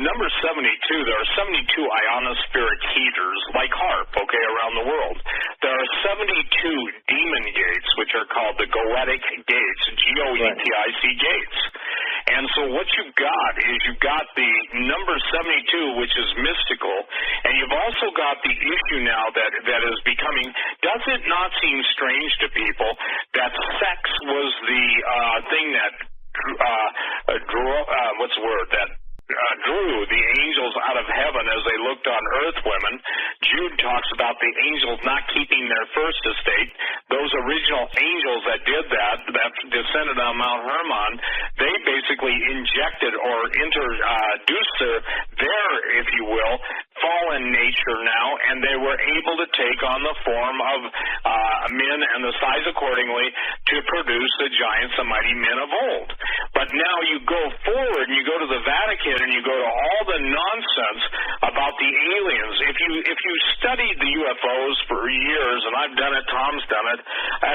number 72, there are 72 ionospheric heaters, like HARP, okay, around the world. There are 72 demon gates, which are called the Goetic gates, Goetic gates. And so what you've got is you've got the number 72, which is mystical, and you've also got the issue now that is becoming, does it not seem strange to people that sex was the thing that drew the angels out of heaven as they looked on earth women? Jude talks about the angels not keeping their first estate. Those original angels that did that descended on Mount Hermon, they basically injected or introduced their, if you will, fallen nature now, and they were able to take on the form of men and the size accordingly to produce the giants, the mighty men of old. But now you go forward and you go to the Vatican and you go to all the nonsense about the aliens. If you studied the UFOs for years, and I've done it, Tom's done it,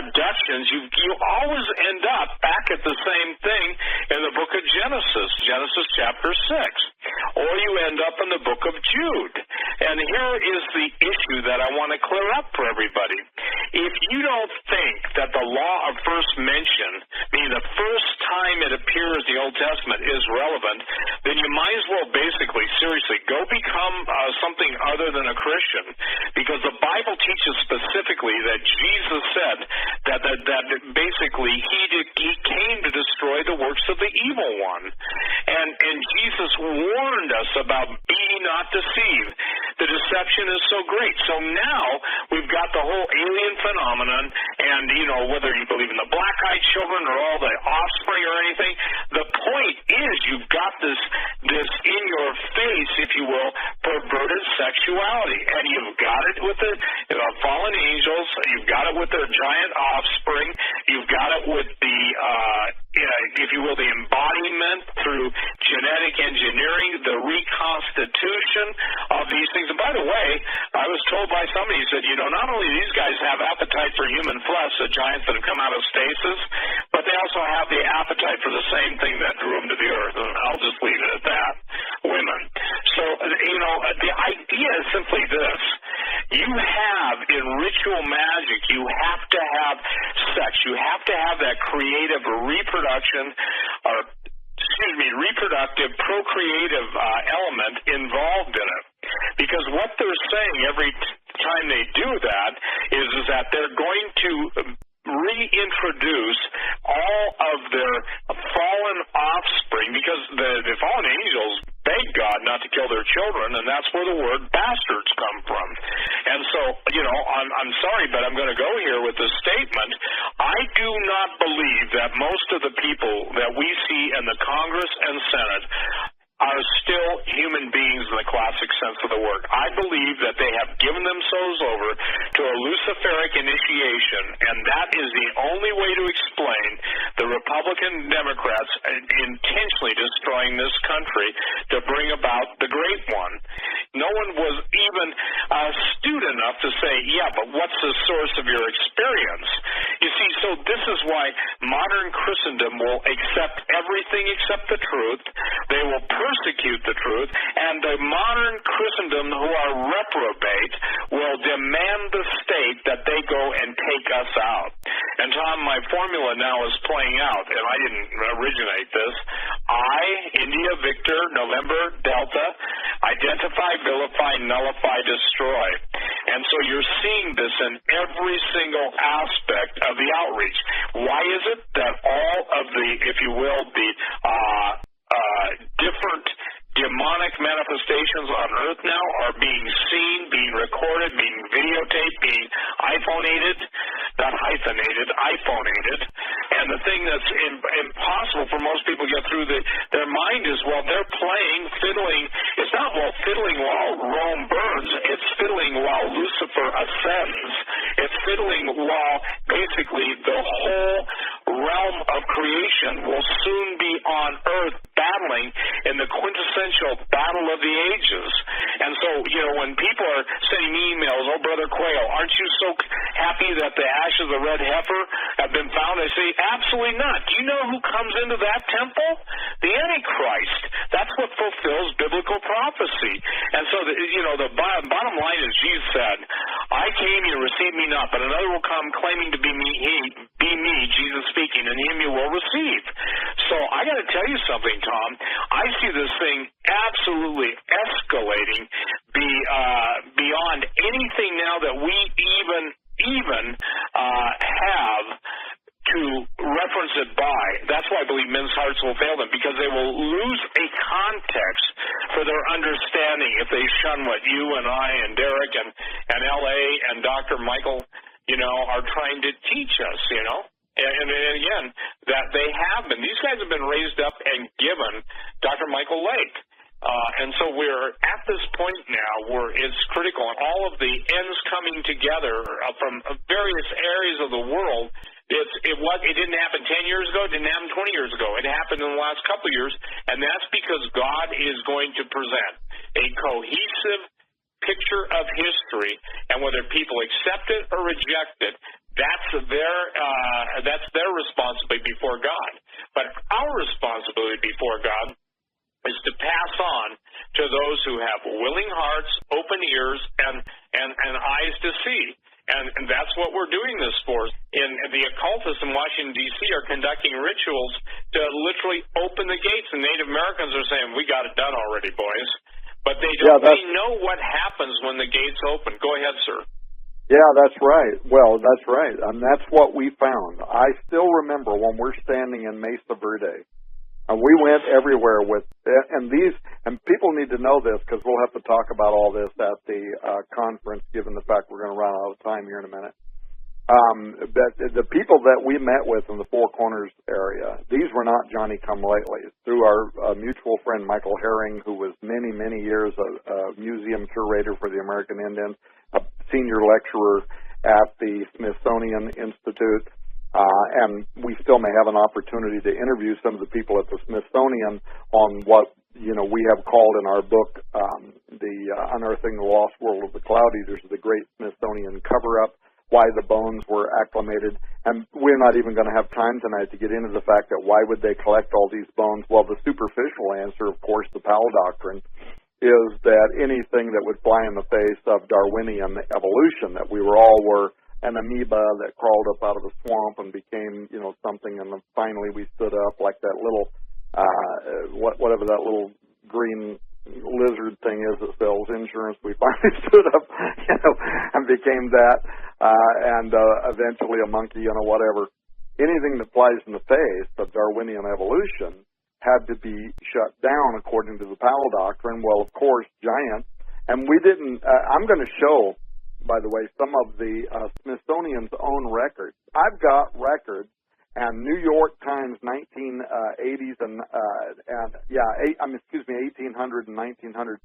abductions, you always end up back at the same thing in the book of Genesis chapter 6. Or you end up in the book of Jude. And here is the issue that I want to clear up for everybody. If you don't think that the law of first mention, meaning the first time it appears in the Old Testament, is relevant, then you might as well basically, seriously, go become something other than a Christian. Because the Bible teaches specifically that Jesus said that basically he came to destroy the works of the evil one. And Jesus warned us about be not deceived. The deception is so great. So now we've got the whole alien phenomenon, and, whether you believe in the black-eyed children or all the offspring or anything, the point is you've got this in your face, if you will, perverted sexuality. And you've got it with the fallen angels. You've got it with their giant offspring. You've got it with the, if you will, the embodiment through genetic engineering, the reconstitution of these things. And by the way, I was told by somebody who said, not only do these guys have appetite for human flesh, the giants that have come out of stasis, but they also have the appetite for the same thing that drew them to the earth. And I'll just leave it at that. Women. So, the idea is simply this. You have, in ritual magic, you have to have sex. You have to have that creative reproductive, procreative element involved in it. Because what they're saying every time they do that is that they're going to reintroduce all of their fallen offspring, because the fallen angels begged God not to kill their children, and that's where the word bastards come from. And so, I'm sorry, but I'm going to go here with this statement. I do not believe that most of the people that we see in the Congress and Senate are still human beings in the classic sense of the word. I believe that they have given themselves over to a Luciferic initiation, and that is the only way to explain the Republican Democrats intentionally destroying this country to bring about the Great One. No one was even astute enough to say, yeah, but what's the source of your experience? You see, so this is why modern Christendom will accept everything except the truth. They will persecute the truth, and the modern Christendom who are reprobate will demand the state that they go and take us out. And Tom, my formula now is playing out, and I didn't originate this. I, India, Victor, November, Delta, identify, vilify, nullify, destroy. And so you're seeing this in every single aspect of the outreach. Why is it that all of the, if you will, the different demonic manifestations on earth now are being seen, being recorded, being videotaped, being iPhone-ated, not hyphenated, iPhone-ated. And the thing that's impossible for most people to get through their mind is, well, they're fiddling. It's not, fiddling while Rome burns. It's fiddling while Lucifer ascends. It's fiddling while basically the whole realm of creation will soon be on earth battling in the quintessential battle of the ages. And so, when people are sending emails, oh, Brother Quayle, aren't you so happy that the ashes of the red heifer have been found? I say, absolutely not. Do you know who comes into that temple? The Antichrist. That's what fulfills biblical biblical prophecy. And so, the bottom line is Jesus said, I came, you received me not, but another will come claiming to be me, Jesus speaking, and him you will receive. So I got to tell you something, Tom. I see this thing absolutely escalating beyond anything now that we even have to reference it by. That's why I believe men's hearts will fail them, because they will lose a context for their understanding if they shun what you and I and Derek and L.A. and Dr. Michael, are trying to teach us, And again, that they have been. These guys have been raised up and given Dr. Michael Lake. And so we're at this point now where it's critical, and all of the ends coming together from various areas of the world. It didn't happen 10 years ago. It didn't happen 20 years ago. It happened in the last couple of years, and that's because God is going to present a cohesive picture of history, and whether people accept it or reject it, that's their responsibility before God. But our responsibility before God is to pass on to those who have willing hearts, open ears, and eyes to see. And that's what we're doing this for. The occultists in Washington, D.C. are conducting rituals to literally open the gates. And Native Americans are saying, we got it done already, boys. But they don't really know what happens when the gates open. Go ahead, sir. Yeah, that's right. Well, that's right. And that's what we found. I still remember when we're standing in Mesa Verde. We went everywhere with, and people need to know this because we'll have to talk about all this at the conference, given the fact we're going to run out of time here in a minute. The people that we met with in the Four Corners area, these were not Johnny-come-latelys. Through our mutual friend Michael Herring, who was many, many years a museum curator for the American Indians, a senior lecturer at the Smithsonian Institute, and we still may have an opportunity to interview some of the people at the Smithsonian on what we have called in our book, the Unearthing the Lost World of the Cloud Eaters, the Great Smithsonian Cover-Up, why the bones were acclimated. And we're not even going to have time tonight to get into the fact that why would they collect all these bones? Well, the superficial answer, of course, the Powell Doctrine, is that anything that would fly in the face of Darwinian evolution, that we were an amoeba that crawled up out of the swamp and became, something, and then finally we stood up like that little, whatever that little green lizard thing is that sells insurance. We finally stood up, and became that, and eventually a monkey, whatever. Anything that flies in the face of Darwinian evolution had to be shut down according to the Powell Doctrine. Well, of course, giants, and we didn't. I'm going to show, by the way, some of the Smithsonian's own records. I've got records, and New York Times 1980s 1800 and 1900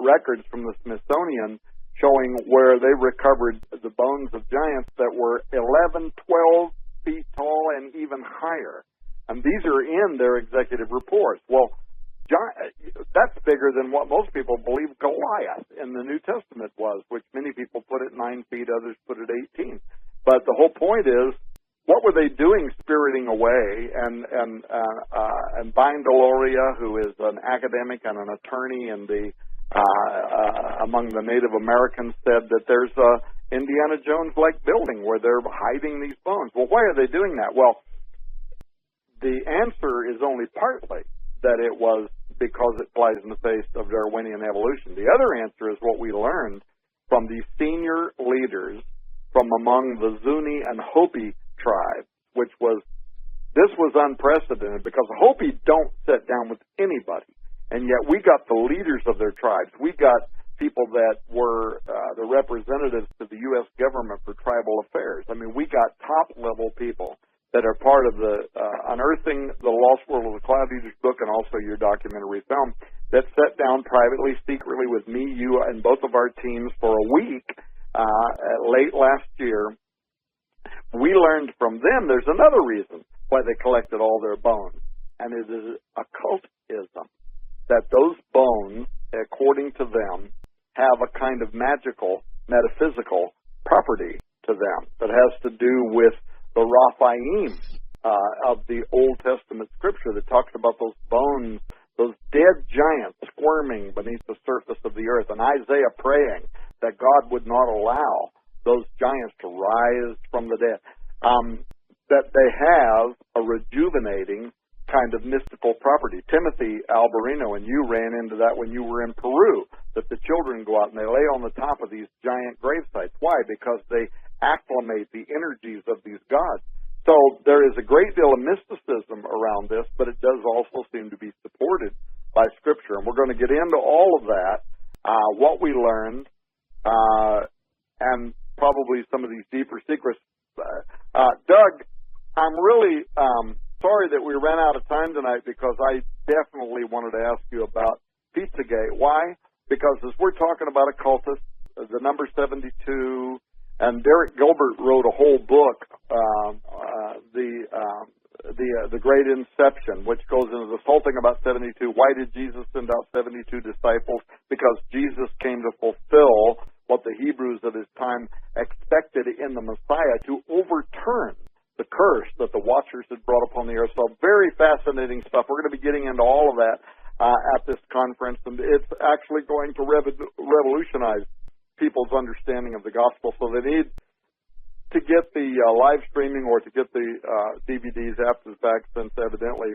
records from the Smithsonian showing where they recovered the bones of giants that were 11, 12 feet tall and even higher. And these are in their executive reports. Well, that's bigger than what most people believe Goliath in the New Testament was, which many people put at 9 feet, others put at 18. But the whole point is, what were they doing spiriting away? And Bind Deloria, who is an academic and an attorney in the among the Native Americans, said that there's a Indiana Jones-like building where they're hiding these bones. Well, why are they doing that? Well, the answer is only partly that it was because it flies in the face of Darwinian evolution. The other answer is what we learned from the senior leaders from among the Zuni and Hopi tribes, which was, this was unprecedented because the Hopi don't sit down with anybody, and yet we got the leaders of their tribes. We got people that were the representatives to the U.S. government for tribal affairs. I mean, we got top-level people that are part of the Unearthing the Lost World of the Cloud Eaters book and also your documentary film that sat down privately, secretly with me, you, and both of our teams for a week late last year. We learned from them there's another reason why they collected all their bones, and it is occultism, that those bones, according to them, have a kind of magical, metaphysical property to them that has to do with the Raphaim of the Old Testament scripture that talks about those bones, those dead giants squirming beneath the surface of the earth, and Isaiah praying that God would not allow those giants to rise from the dead. That they have a rejuvenating kind of mystical property. Timothy Alberino and you ran into that when you were in Peru, that the children go out and they lay on the top of these giant grave sites. Why? Because they acclimate the energies of these gods. So there is a great deal of mysticism around this, but it does also seem to be supported by Scripture. And we're going to get into all of that, what we learned, and probably some of these deeper secrets. Doug, I'm really sorry that we ran out of time tonight, because I definitely wanted to ask you about Pizzagate. Why? Because as we're talking about occultists, the number 72, and Derek Gilbert wrote a whole book, the Great Inception, which goes into the whole thing about 72. Why did Jesus send out 72 disciples? Because Jesus came to fulfill what the Hebrews of his time expected in the Messiah, to overturn the curse that the Watchers had brought upon the earth. So very fascinating stuff. We're going to be getting into all of that at this conference, and it's actually going to revolutionize people's understanding of the gospel. So they need to get the live streaming or to get the DVDs after the fact, since evidently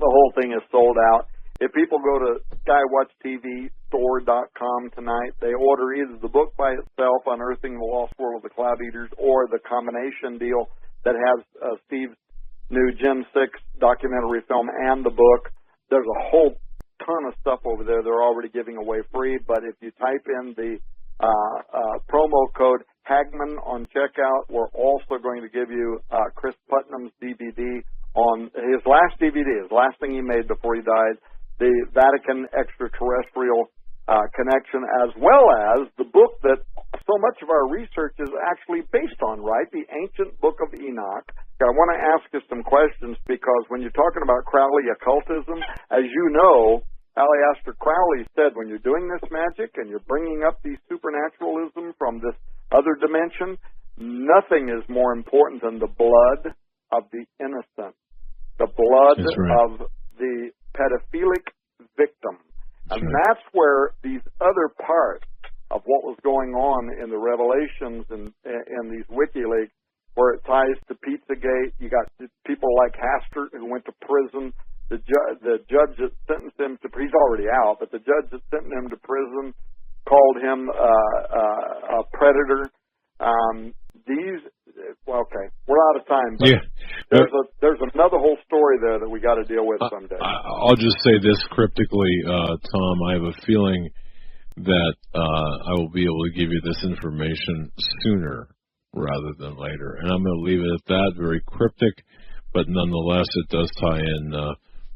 the whole thing is sold out. If people go to skywatchtvstore.com tonight, they order either the book by itself, Unearthing the Lost World of the Cloud Eaters, or the combination deal that has Steve's new Gen 6 documentary film and the book. There's a whole ton of stuff over there they're already giving away free, but if you type in the promo code Hagman on checkout, we're also going to give you Chris Putnam's DVD on his last DVD, his last thing he made before he died, the Vatican Extraterrestrial Connection, as well as the book that so much of our research is actually based on, right? The Ancient Book of Enoch. I want to ask you some questions, because when you're talking about Crowley occultism, as you know, Aleister Crowley said, when you're doing this magic and you're bringing up the supernaturalism from this other dimension, nothing is more important than the blood of the innocent, the blood of the pedophilic victim. And that's where these other parts of what was going on in the Revelations and these WikiLeaks, where it ties to Pizzagate. You got people like Hastert, who went to prison. The judge that sentenced him to, he's already out, but the judge that sentenced him to prison called him a predator. Okay, we're out of time. But there's another whole story there that we got to deal with someday. I'll just say this cryptically, Tom. I have a feeling that I will be able to give you this information sooner rather than later, and I'm going to leave it at that. Very cryptic, but nonetheless, it does tie in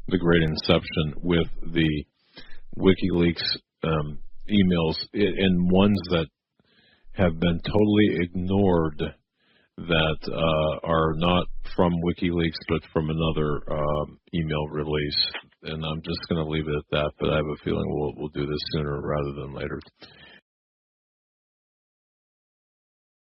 the Great Inception with the WikiLeaks emails, and ones that have been totally ignored, that are not from WikiLeaks but from another email release. And I'm just going to leave it at that, but I have a feeling we'll do this sooner rather than later.